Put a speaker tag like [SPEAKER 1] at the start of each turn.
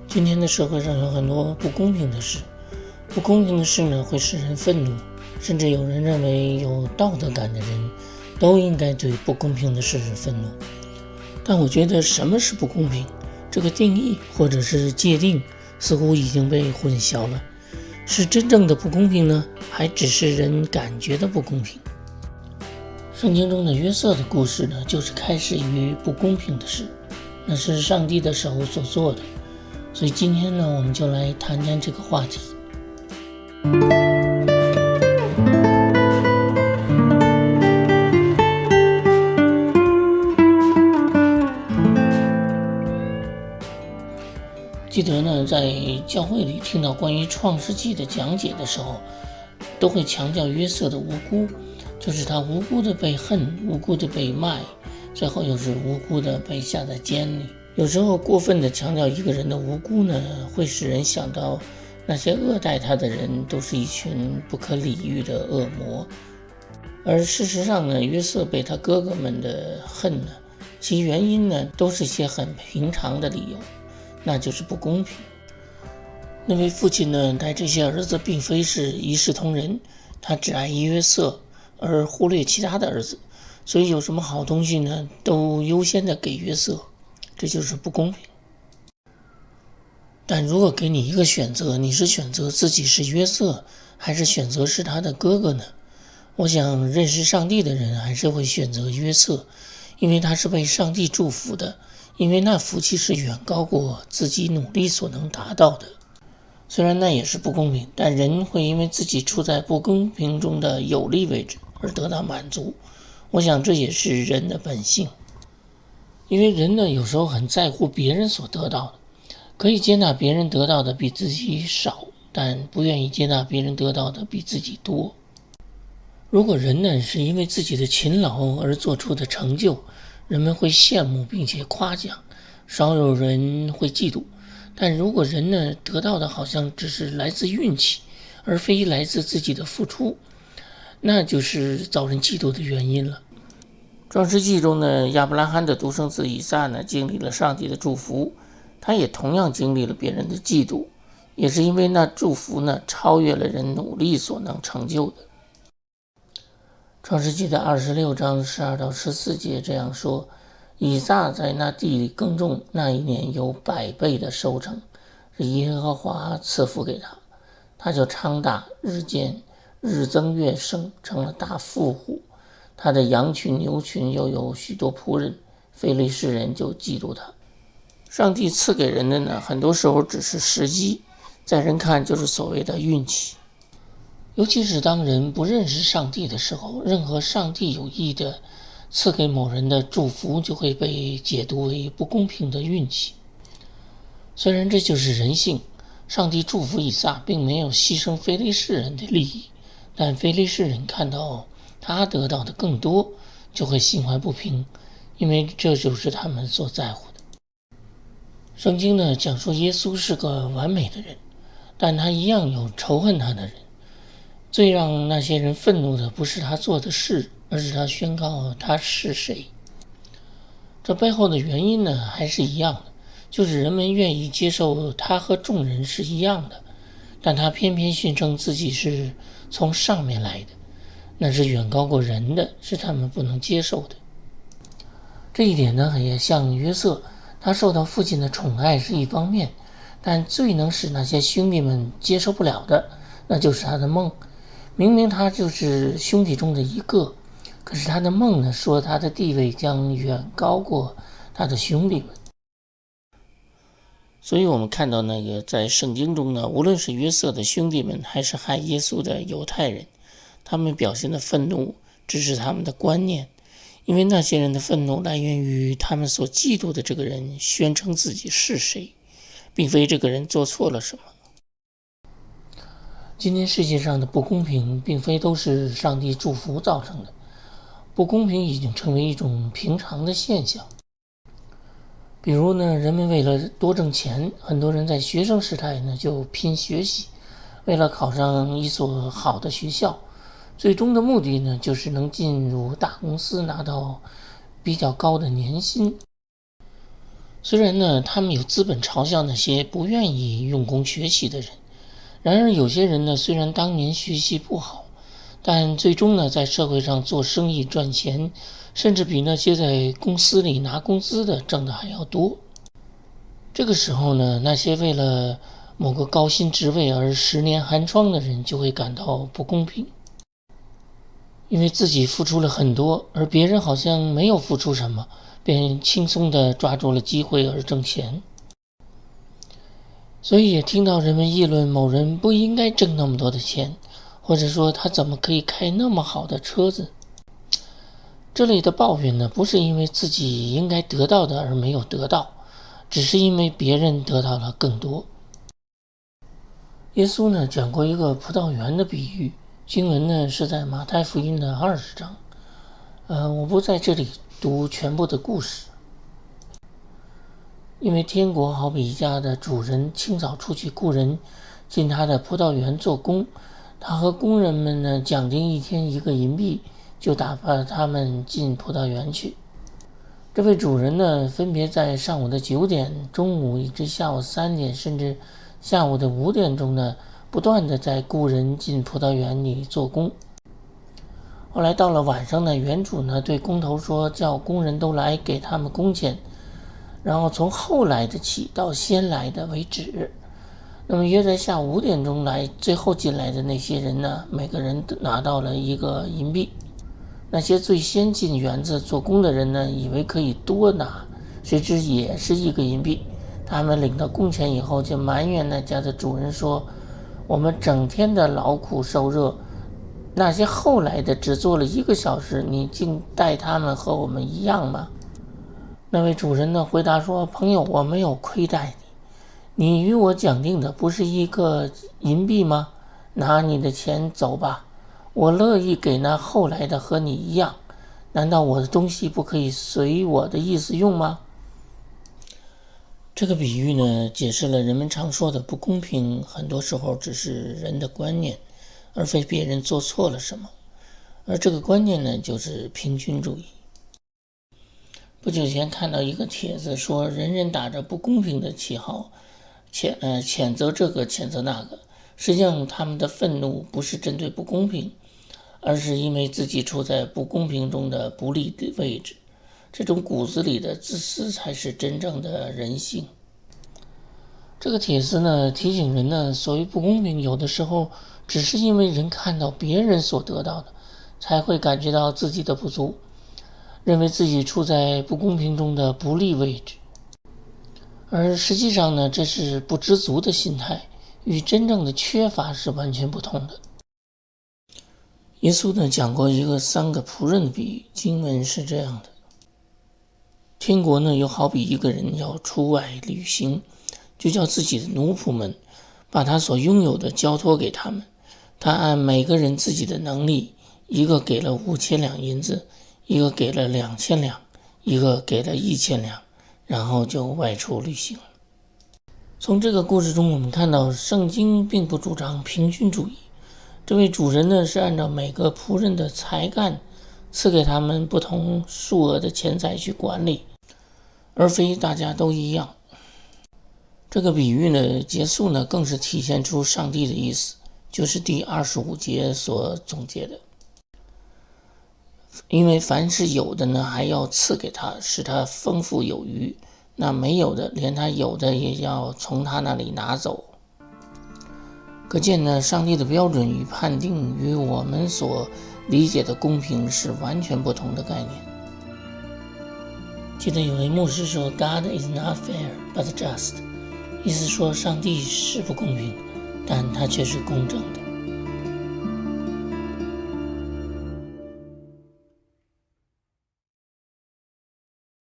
[SPEAKER 1] 今天的社会上有很多不公平的事，不公平的事呢会使人愤怒，甚至有人认为有道德感的人都应该对不公平的事愤怒。但我觉得什么是不公平，这个定义或者是界定似乎已经被混淆了。是真正的不公平呢，还只是人感觉的不公平？圣经中的约瑟的故事呢，就是开始于不公平的事，那是上帝的手所做的。所以今天呢，我们就来谈谈这个话题。记得呢，在教会里听到关于创世纪的讲解的时候，都会强调约瑟的无辜，就是他无辜的被恨，无辜的被卖，最后又是无辜的被下在监里。有时候过分的强调一个人的无辜呢，会使人想到那些恶待他的人都是一群不可理喻的恶魔。而事实上呢，约瑟被他哥哥们的恨呢，其原因呢，都是些很平常的理由，那就是不公平。那位父亲呢，待这些儿子并非是一视同仁，他只爱约瑟，而忽略其他的儿子，所以有什么好东西呢，都优先的给约瑟，这就是不公平。但如果给你一个选择，你是选择自己是约瑟，还是选择是他的哥哥呢？我想认识上帝的人还是会选择约瑟，因为他是被上帝祝福的，因为那福气是远高过自己努力所能达到的。虽然那也是不公平，但人会因为自己处在不公平中的有利位置而得到满足。我想这也是人的本性。因为人呢，有时候很在乎别人所得到的，可以接纳别人得到的比自己少，但不愿意接纳别人得到的比自己多。如果人呢是因为自己的勤劳而做出的成就，人们会羡慕并且夸奖，少有人会嫉妒。但如果人呢得到的好像只是来自运气，而非来自自己的付出，那就是遭人嫉妒的原因了。创世纪中呢，亚伯拉罕的独生子以撒呢，经历了上帝的祝福，他也同样经历了别人的嫉妒，也是因为那祝福呢，超越了人努力所能成就的。创世纪的26章12到14节这样说：以撒在那地里耕种，那一年有100倍的收成，是耶和华赐福给他，他就昌大，日增月盛，成了大富户。他的羊群牛群又有许多仆人，非利士人就嫉妒他。上帝赐给人的呢，很多时候只是时机，在人看就是所谓的运气。尤其是当人不认识上帝的时候，任何上帝有意的赐给某人的祝福就会被解读为不公平的运气。虽然这就是人性，上帝祝福以撒并没有牺牲非利士人的利益，但非利士人看到他得到的更多，就会心怀不平，因为这就是他们所在乎的。圣经呢讲述耶稣是个完美的人，但他一样有仇恨他的人。最让那些人愤怒的不是他做的事，而是他宣告他是谁。这背后的原因呢，还是一样的，就是人们愿意接受他和众人是一样的，但他偏偏宣称自己是从上面来的，那是远高过人的，是他们不能接受的。这一点呢，也像约瑟，他受到父亲的宠爱是一方面，但最能使那些兄弟们接受不了的，那就是他的梦。明明他就是兄弟中的一个，可是他的梦呢，说他的地位将远高过他的兄弟们。所以我们看到那个在圣经中呢，无论是约瑟的兄弟们，还是害耶稣的犹太人，他们表现的愤怒只是他们的观念，因为那些人的愤怒来源于他们所嫉妒的这个人宣称自己是谁，并非这个人做错了什么。今天世界上的不公平并非都是上帝祝福造成的，不公平已经成为一种平常的现象。比如呢，人们为了多挣钱，很多人在学生时代呢就拼学习，为了考上一所好的学校，最终的目的呢就是能进入大公司，拿到比较高的年薪。虽然呢，他们有资本嘲笑那些不愿意用功学习的人，然而有些人呢，虽然当年学习不好，但最终呢，在社会上做生意赚钱，甚至比那些在公司里拿工资的挣的还要多。这个时候呢，那些为了某个高薪职位而10年寒窗的人就会感到不公平，因为自己付出了很多，而别人好像没有付出什么，便轻松地抓住了机会而挣钱。所以也听到人们议论某人不应该挣那么多的钱，或者说他怎么可以开那么好的车子。这类的抱怨呢，不是因为自己应该得到的而没有得到，只是因为别人得到了更多。耶稣呢讲过一个葡萄园的比喻，经文呢是在马太福音的20章。我不在这里读全部的故事，因为天国好比一家的主人清早出去雇人进他的葡萄园做工，他和工人们呢讲定一天1个银币，就打发他们进葡萄园去。这位主人呢，分别在上午的9点、中午以至下午3点，甚至下午的5点钟呢，不断的在雇人进葡萄园里做工。后来到了晚上呢，园主呢对工头说，叫工人都来给他们工钱，然后从后来的起到先来的为止。那么约在下午5点钟来最后进来的那些人呢，每个人拿到了1个银币。那些最先进园子做工的人呢，以为可以多拿，谁知也是1个银币。他们领到工钱以后，就埋怨那家的主人说，我们整天的劳苦受热，那些后来的只做了1个小时，你竟待他们和我们一样吗？那位主人呢回答说，朋友，我没有亏待你，你与我讲定的不是1个银币吗？拿你的钱走吧，我乐意给那后来的和你一样，难道我的东西不可以随我的意思用吗？这个比喻呢，解释了人们常说的不公平，很多时候只是人的观念，而非别人做错了什么。而这个观念呢，就是平均主义。不久前看到一个帖子说，人人打着不公平的旗号，谴责这个谴责那个，实际上他们的愤怒不是针对不公平，而是因为自己处在不公平中的不利的位置。这种骨子里的自私才是真正的人性。这个帖子呢，提醒人呢，所谓不公平，有的时候只是因为人看到别人所得到的，才会感觉到自己的不足，认为自己处在不公平中的不利位置。而实际上呢，这是不知足的心态，与真正的缺乏是完全不同的。耶稣呢讲过一个3个仆人的比喻，经文是这样的：天国呢，又好比一个人要出外旅行，就叫自己的奴仆们把他所拥有的交托给他们，他按每个人自己的能力，一个给了5000两银子，一个给了2000两，一个给了1000两，然后就外出旅行了。从这个故事中，我们看到圣经并不主张平均主义。这位主人呢，是按照每个仆人的才干，赐给他们不同数额的钱财去管理，而非大家都一样。这个比喻呢，结束呢，更是体现出上帝的意思，就是第25节所总结的。因为凡是有的呢，还要赐给他，使他丰富有余；那没有的，连他有的也要从他那里拿走。可见呢，上帝的标准与判定与我们所理解的公平是完全不同的概念。记得有位牧师说 God is not fair but just， 意思说上帝是不公平，但他却是公正的。